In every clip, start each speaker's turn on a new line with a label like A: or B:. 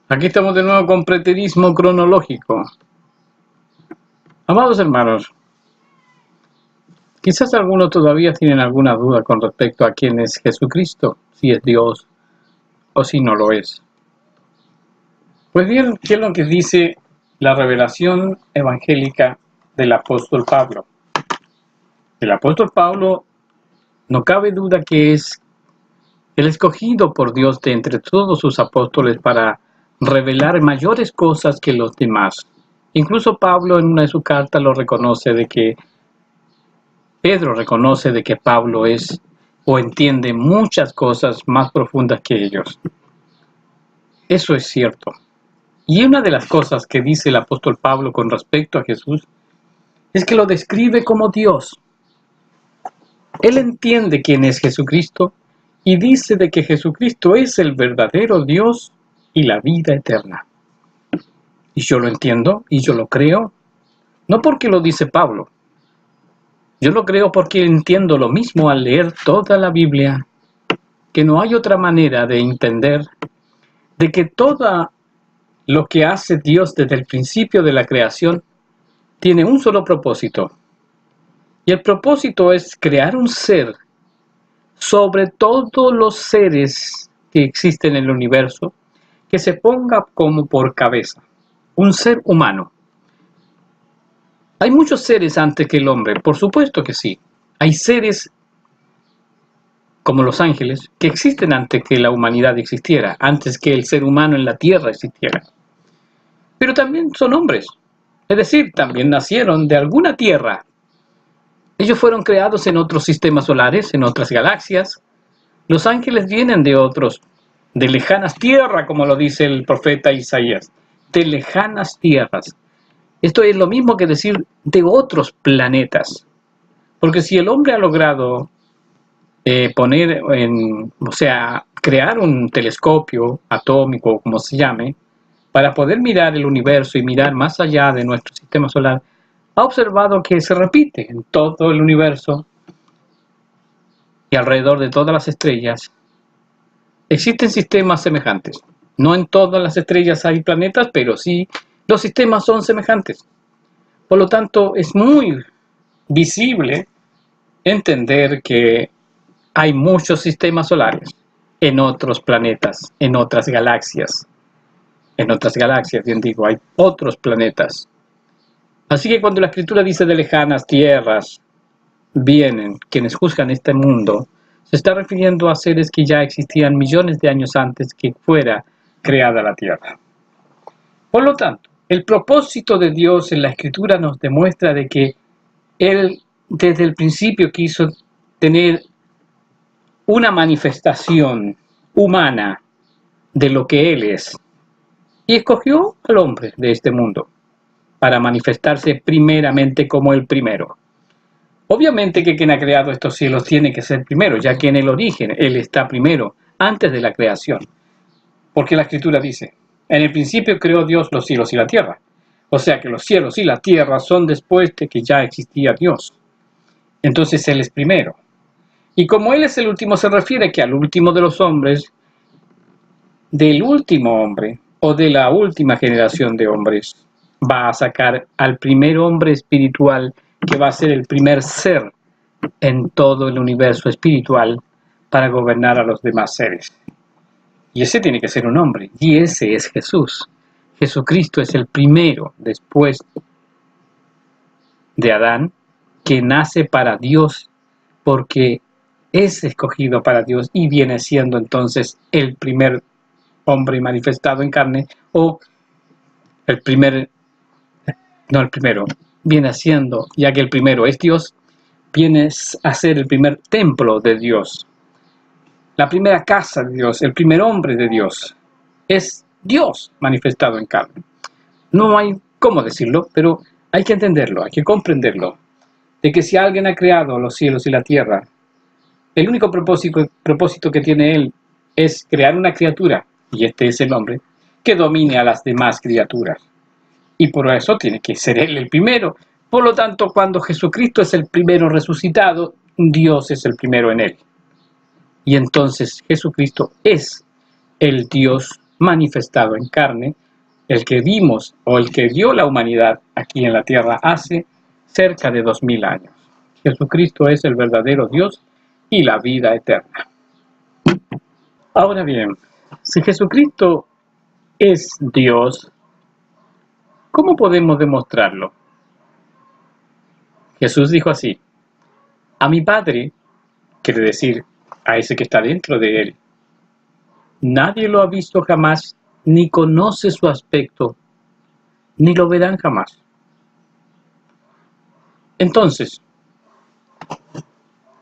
A: Aquí estamos de nuevo con preterismo cronológico. Amados hermanos, quizás algunos todavía tienen alguna duda con respecto a quién es Jesucristo, si es Dios o si no lo es. Pues bien, ¿qué es lo que dice la revelación evangélica del apóstol Pablo? El apóstol Pablo, no cabe duda que es el escogido por Dios de entre todos sus apóstoles para revelar mayores cosas que los demás. Incluso Pablo en una de sus cartas lo reconoce de que Pedro reconoce de que Pablo es o entiende muchas cosas más profundas que ellos. Eso es cierto. Y una de las cosas que dice el apóstol Pablo con respecto a Jesús es que lo describe como Dios. Él entiende quién es Jesucristo y dice de que Jesucristo es el verdadero Dios y la vida eterna. Y yo lo entiendo y yo lo creo, no porque lo dice Pablo. Yo lo creo porque entiendo lo mismo al leer toda la Biblia, que no hay otra manera de entender de que todo lo que hace Dios desde el principio de la creación tiene un solo propósito. Y el propósito es crear un ser sobre todos los seres que existen en el universo, que se ponga como por cabeza, un ser humano. Hay muchos seres antes que el hombre, por supuesto que sí. Hay seres como los ángeles que existen antes que la humanidad existiera, antes que el ser humano en la tierra existiera. Pero también son hombres, es decir, también nacieron de alguna tierra. Ellos fueron creados en otros sistemas solares, en otras galaxias. Los ángeles vienen de otros, de lejanas tierras, como lo dice el profeta Isaías, de lejanas tierras. Esto es lo mismo que decir de otros planetas. Porque si el hombre ha logrado crear un telescopio atómico, como se llame, para poder mirar el universo y mirar más allá de nuestro sistema solar, ha observado que se repite en todo el universo y alrededor de todas las estrellas. Existen sistemas semejantes. No en todas las estrellas hay planetas, pero sí los sistemas son semejantes. Por lo tanto, es muy visible entender que hay muchos sistemas solares en otros planetas, en otras galaxias. En otras galaxias, bien digo, hay otros planetas. Así que cuando la Escritura dice de lejanas tierras vienen quienes juzgan este mundo, se está refiriendo a seres que ya existían millones de años antes que fuera creada la tierra. Por lo tanto, el propósito de Dios en la Escritura nos demuestra de que Él desde el principio quiso tener una manifestación humana de lo que Él es. Y escogió al hombre de este mundo para manifestarse primeramente como el primero. Obviamente que quien ha creado estos cielos tiene que ser primero, ya que en el origen Él está primero, antes de la creación. Porque la Escritura dice, en el principio creó Dios los cielos y la tierra. O sea que los cielos y la tierra son después de que ya existía Dios. Entonces Él es primero. Y como Él es el último, se refiere que al último de los hombres, del último hombre, o de la última generación de hombres, va a sacar al primer hombre espiritual, que va a ser el primer ser en todo el universo espiritual para gobernar a los demás seres. Y ese tiene que ser un hombre, y ese es Jesús. Jesucristo es el primero después de Adán, que nace para Dios, porque es escogido para Dios y viene siendo entonces el primer hombre manifestado en carne, o el primero, viene siendo, ya que el primero es Dios, viene a ser el primer templo de Dios, la primera casa de Dios, el primer hombre de Dios. Es Dios manifestado en carne. No hay cómo decirlo, pero hay que entenderlo, hay que comprenderlo, de que si alguien ha creado los cielos y la tierra, el único propósito que tiene Él es crear una criatura, y este es el hombre, que domine a las demás criaturas. Y por eso tiene que ser Él el primero. Por lo tanto, cuando Jesucristo es el primero resucitado, Dios es el primero en Él. Y entonces Jesucristo es el Dios manifestado en carne, el que vimos o el que vio la humanidad aquí en la tierra hace cerca de 2000 años. Jesucristo es el verdadero Dios y la vida eterna. Ahora bien, si Jesucristo es Dios, ¿cómo podemos demostrarlo? Jesús dijo así: a mi Padre, quiere decir a ese que está dentro de él, nadie lo ha visto jamás, ni conoce su aspecto, ni lo verán jamás. Entonces,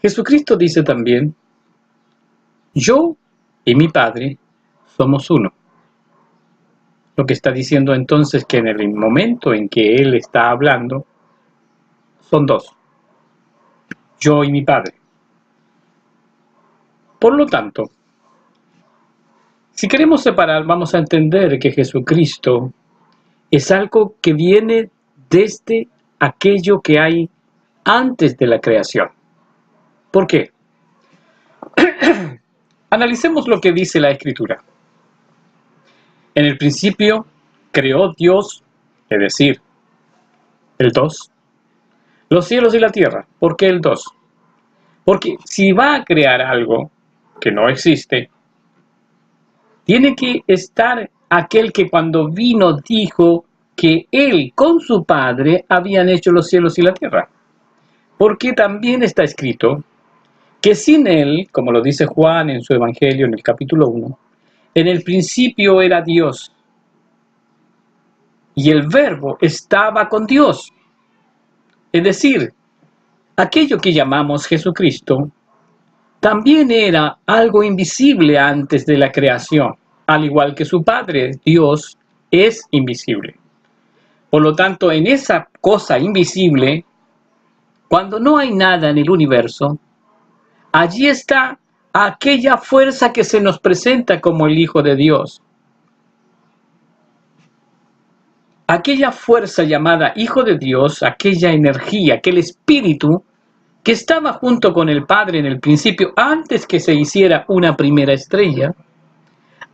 A: Jesucristo dice también: yo y mi Padre somos uno. Lo que está diciendo entonces que en el momento en que Él está hablando, son dos: yo y mi Padre. Por lo tanto, si queremos separar, vamos a entender que Jesucristo es algo que viene desde aquello que hay antes de la creación. ¿Por qué? Analicemos lo que dice la Escritura. En el principio creó Dios, es decir, el dos, los cielos y la tierra. ¿Por qué el dos? Porque si va a crear algo que no existe, tiene que estar aquel que cuando vino dijo que él con su Padre habían hecho los cielos y la tierra. Porque también está escrito que sin él, como lo dice Juan en su Evangelio en el capítulo 1, en el principio era Dios, y el Verbo estaba con Dios. Es decir, aquello que llamamos Jesucristo también era algo invisible antes de la creación, al igual que su Padre, Dios, es invisible. Por lo tanto, en esa cosa invisible, cuando no hay nada en el universo, allí está aquella fuerza que se nos presenta como el Hijo de Dios. Aquella fuerza llamada Hijo de Dios, aquella energía, aquel espíritu que estaba junto con el Padre en el principio, antes que se hiciera una primera estrella,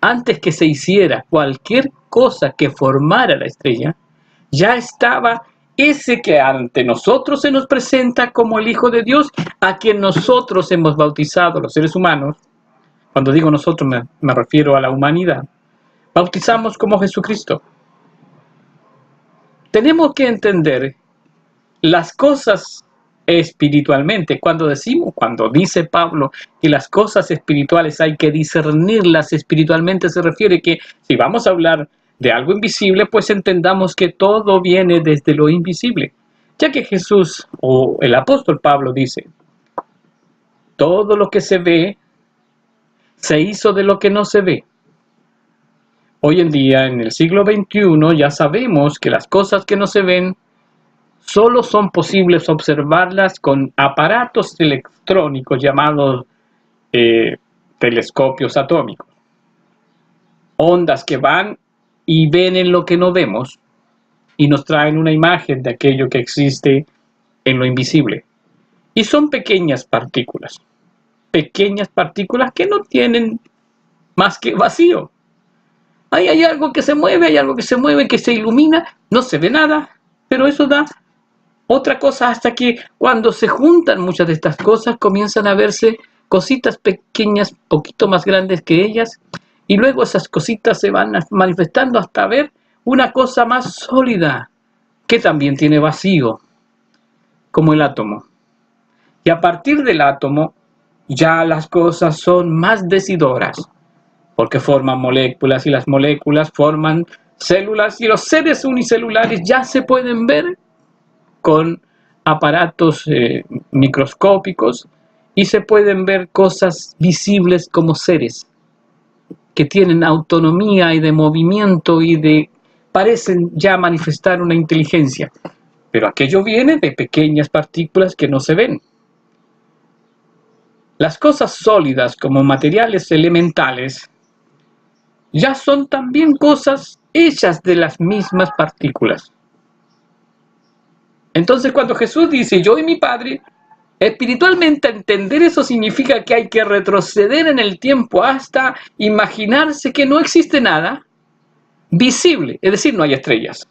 A: antes que se hiciera cualquier cosa que formara la estrella, ya estaba ese que ante nosotros se nos presenta como el Hijo de Dios, a quien nosotros hemos bautizado, los seres humanos. Cuando digo nosotros me refiero a la humanidad. Bautizamos como Jesucristo. Tenemos que entender las cosas espiritualmente. Cuando dice Pablo que las cosas espirituales hay que discernirlas espiritualmente, se refiere que si vamos a hablar de algo invisible, pues entendamos que todo viene desde lo invisible. Ya que Jesús o el apóstol Pablo dice: todo lo que se ve se hizo de lo que no se ve. Hoy en día, en el siglo XXI, ya sabemos que las cosas que no se ven solo son posibles observarlas con aparatos electrónicos llamados telescopios atómicos. Ondas que van y ven en lo que no vemos y nos traen una imagen de aquello que existe en lo invisible. Y son pequeñas partículas que no tienen más que vacío. Ahí hay algo que se mueve, que se ilumina, no se ve nada, pero eso da otra cosa, hasta que cuando se juntan muchas de estas cosas comienzan a verse cositas pequeñas, poquito más grandes que ellas, y luego esas cositas se van manifestando hasta ver una cosa más sólida, que también tiene vacío, como el átomo. Y a partir del átomo ya las cosas son más decidoras, porque forman moléculas y las moléculas forman células, y los seres unicelulares ya se pueden ver con aparatos microscópicos, y se pueden ver cosas visibles como seres que tienen autonomía y de movimiento parecen ya manifestar una inteligencia. Pero aquello viene de pequeñas partículas que no se ven. Las cosas sólidas como materiales elementales ya son también cosas hechas de las mismas partículas. Entonces, cuando Jesús dice: yo y mi Padre, Espiritualmente, entender eso significa que hay que retroceder en el tiempo hasta imaginarse que no existe nada visible, es decir, no hay estrellas,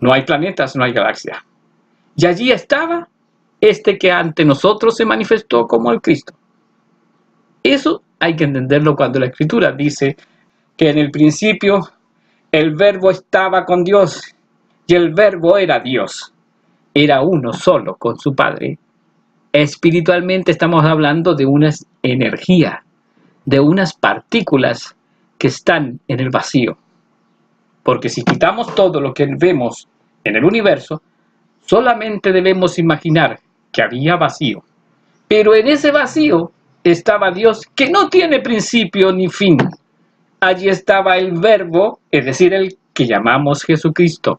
A: no hay planetas, no hay galaxias. Y allí estaba este que ante nosotros se manifestó como el Cristo. Eso hay que entenderlo cuando la Escritura dice que en el principio el Verbo estaba con Dios y el Verbo era Dios. Era uno solo con su Padre. Espiritualmente estamos hablando de una energía, de unas partículas que están en el vacío. Porque si quitamos todo lo que vemos en el universo, solamente debemos imaginar que había vacío. Pero en ese vacío estaba Dios, que no tiene principio ni fin. Allí estaba el Verbo, es decir, el que llamamos Jesucristo.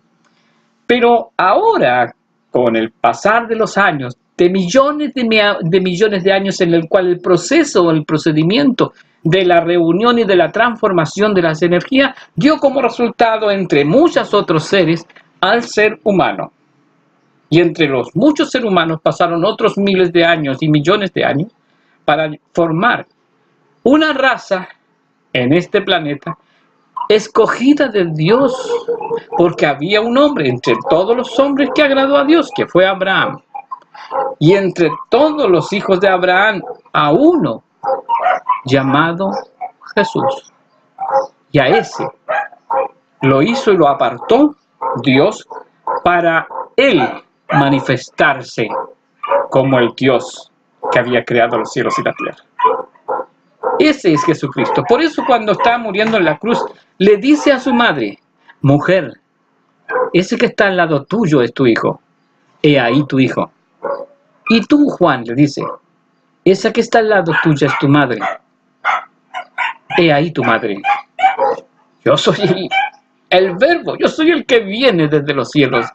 A: Pero ahora, con el pasar de los años, de millones de años en el cual el proceso, el procedimiento de la reunión y de la transformación de las energías dio como resultado, entre muchos otros seres, al ser humano. Y entre los muchos seres humanos pasaron otros miles de años y millones de años para formar una raza en este planeta escogida de Dios, porque había un hombre entre todos los hombres que agradó a Dios, que fue Abraham. Y entre todos los hijos de Abraham, a uno llamado Jesús. Y a ese lo hizo y lo apartó Dios para él manifestarse como el Dios que había creado los cielos y la tierra. Ese es Jesucristo. Por eso cuando está muriendo en la cruz, le dice a su madre: mujer, ese que está al lado tuyo es tu hijo. He ahí tu hijo. Y tú, Juan, le dice: esa que está al lado tuya es tu madre. He ahí tu madre. Yo soy el Verbo, yo soy el que viene desde los cielos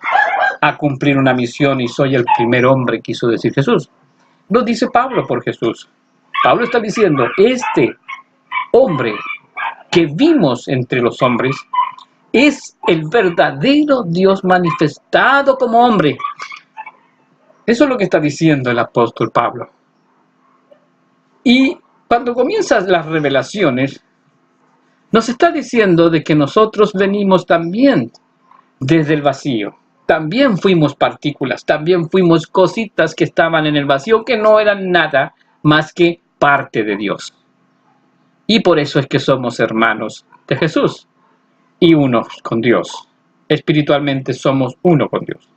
A: a cumplir una misión y soy el primer hombre, quiso decir Jesús. No dice Pablo por Jesús. Pablo está diciendo, este hombre que vimos entre los hombres es el verdadero Dios manifestado como hombre. Eso es lo que está diciendo el apóstol Pablo. Y cuando comienzan las revelaciones, nos está diciendo de que nosotros venimos también desde el vacío. También fuimos partículas, también fuimos cositas que estaban en el vacío, que no eran nada más que parte de Dios. Y por eso es que somos hermanos de Jesús y unos con Dios. Espiritualmente somos uno con Dios.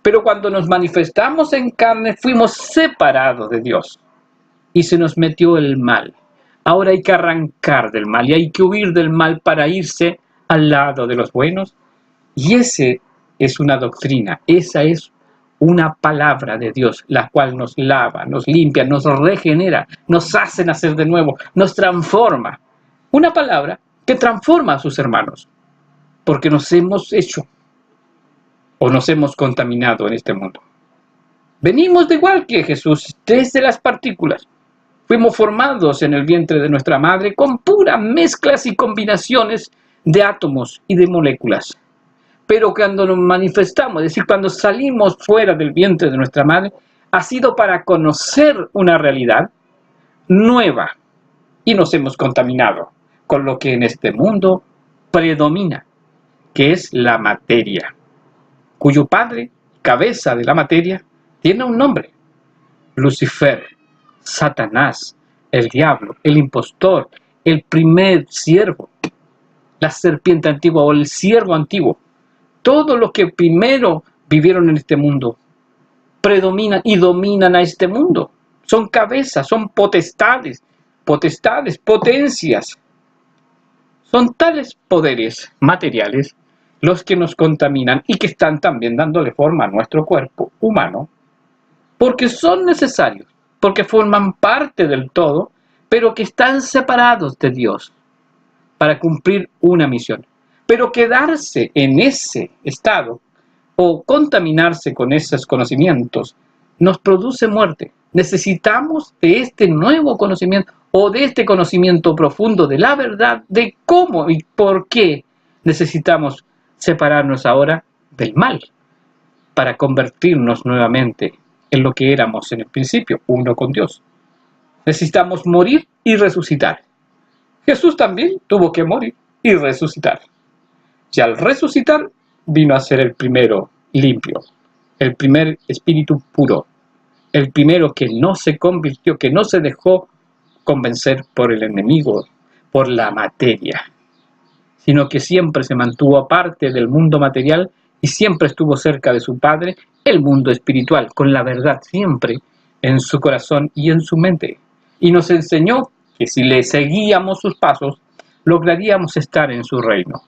A: Pero cuando nos manifestamos en carne, fuimos separados de Dios y se nos metió el mal. Ahora hay que arrancar del mal y hay que huir del mal para irse al lado de los buenos. Y ese es una doctrina, esa es una palabra de Dios, la cual nos lava, nos limpia, nos regenera, nos hace nacer de nuevo, nos transforma. Una palabra que transforma a sus hermanos, porque nos hemos hecho o nos hemos contaminado en este mundo. Venimos de igual que Jesús, desde las partículas. Fuimos formados en el vientre de nuestra madre con puras mezclas y combinaciones de átomos y de moléculas. Pero cuando nos manifestamos, es decir, cuando salimos fuera del vientre de nuestra madre, ha sido para conocer una realidad nueva y nos hemos contaminado con lo que en este mundo predomina, que es la materia, cuyo padre, cabeza de la materia, tiene un nombre: Lucifer, Satanás, el diablo, el impostor, el primer siervo, la serpiente antigua o el siervo antiguo. Todos los que primero vivieron en este mundo predominan y dominan a este mundo. Son cabezas, son potestades, potencias. Son tales poderes materiales los que nos contaminan y que están también dándole forma a nuestro cuerpo humano, porque son necesarios, porque forman parte del todo, pero que están separados de Dios para cumplir una misión. Pero quedarse en ese estado o contaminarse con esos conocimientos nos produce muerte. Necesitamos de este nuevo conocimiento o de este conocimiento profundo de la verdad, de cómo y por qué necesitamos separarnos ahora del mal para convertirnos nuevamente en lo que éramos en el principio, uno con Dios. Necesitamos morir y resucitar. Jesús también tuvo que morir y resucitar. Y al resucitar vino a ser el primero limpio, el primer espíritu puro, el primero que no se convirtió, que no se dejó convencer por el enemigo, por la materia, sino que siempre se mantuvo aparte del mundo material y siempre estuvo cerca de su Padre, el mundo espiritual, con la verdad siempre en su corazón y en su mente. Y nos enseñó que si le seguíamos sus pasos, lograríamos estar en su reino.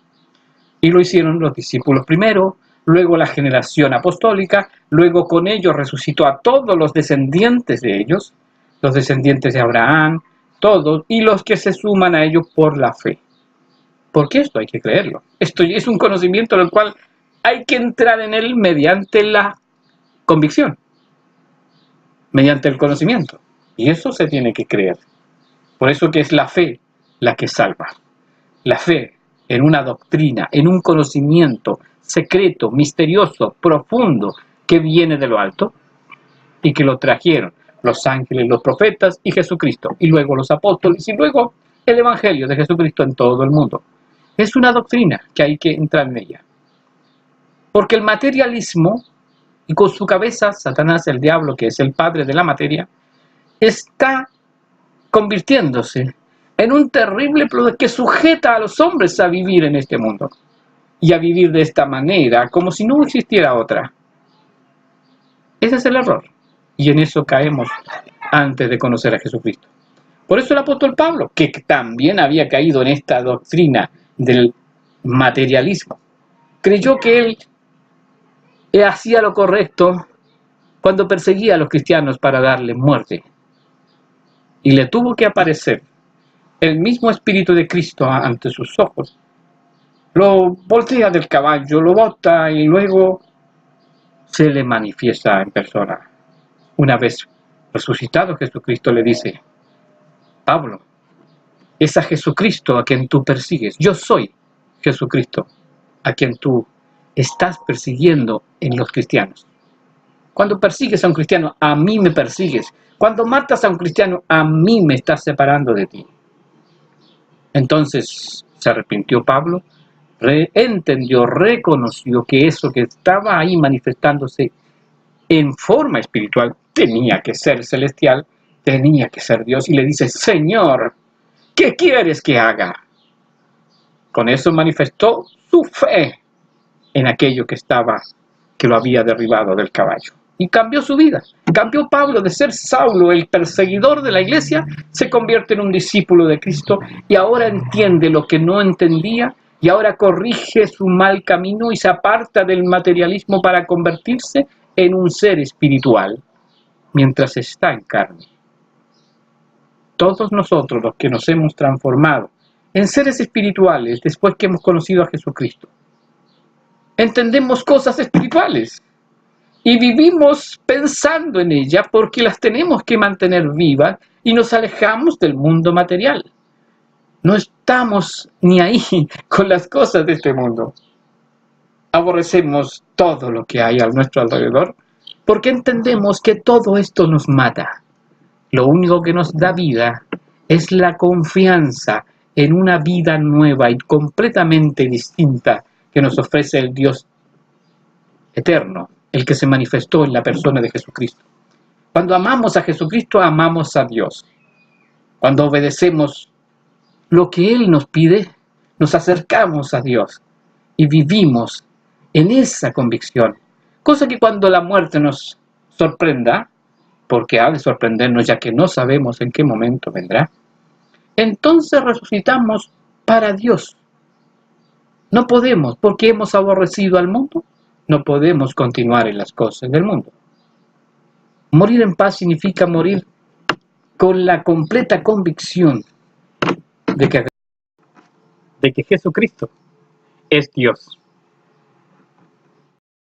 A: Y lo hicieron los discípulos primero, luego la generación apostólica, luego con ellos resucitó a todos los descendientes de ellos, los descendientes de Abraham, todos, y los que se suman a ellos por la fe. Porque esto hay que creerlo. Esto es un conocimiento del cual hay que entrar en él mediante la convicción, mediante el conocimiento. Y eso se tiene que creer. Por eso que es la fe la que salva. La fe en una doctrina, en un conocimiento secreto, misterioso, profundo, que viene de lo alto y que lo trajeron los ángeles, los profetas y Jesucristo, y luego los apóstoles, y luego el evangelio de Jesucristo en todo el mundo. Es una doctrina que hay que entrar en ella. Porque el materialismo, y con su cabeza Satanás, el diablo, que es el padre de la materia, está convirtiéndose en un terrible problema que sujeta a los hombres a vivir en este mundo y a vivir de esta manera, como si no existiera otra. Ese es el error, y en eso caemos antes de conocer a Jesucristo. Por eso el apóstol Pablo, que también había caído en esta doctrina del materialismo, creyó que él hacía lo correcto cuando perseguía a los cristianos para darle muerte. Y le tuvo que aparecer el mismo Espíritu de Cristo ante sus ojos. Lo voltea del caballo, lo bota y luego se le manifiesta en persona. Una vez resucitado, Jesucristo le dice: Pablo, es a Jesucristo a quien tú persigues. Yo soy Jesucristo a quien tú estás persiguiendo en los cristianos. Cuando persigues a un cristiano, a mí me persigues. Cuando matas a un cristiano, a mí me estás separando de ti. Entonces se arrepintió Pablo, entendió, reconoció que eso que estaba ahí manifestándose en forma espiritual tenía que ser celestial, tenía que ser Dios, y le dice: Señor, ¿qué quieres que haga? Con eso manifestó su fe en aquello que lo había derribado del caballo. Y cambió su vida. Cambió Pablo de ser Saulo, el perseguidor de la iglesia, se convierte en un discípulo de Cristo y ahora entiende lo que no entendía y ahora corrige su mal camino y se aparta del materialismo para convertirse en un ser espiritual mientras está en carne. Todos nosotros los que nos hemos transformado en seres espirituales después que hemos conocido a Jesucristo, entendemos cosas espirituales y vivimos pensando en ellas porque las tenemos que mantener vivas y nos alejamos del mundo material. No estamos ni ahí con las cosas de este mundo. Aborrecemos todo lo que hay a nuestro alrededor porque entendemos que todo esto nos mata. Lo único que nos da vida es la confianza en una vida nueva y completamente distinta que nos ofrece el Dios eterno, el que se manifestó en la persona de Jesucristo. Cuando amamos a Jesucristo, amamos a Dios. Cuando obedecemos lo que Él nos pide, nos acercamos a Dios y vivimos en esa convicción. Cosa que cuando la muerte nos sorprenda, porque ha de sorprendernos ya que no sabemos en qué momento vendrá, entonces resucitamos para Dios. No podemos, porque hemos aborrecido al mundo, no podemos continuar en las cosas del mundo. Morir en paz significa morir con la completa convicción de que Jesucristo es Dios.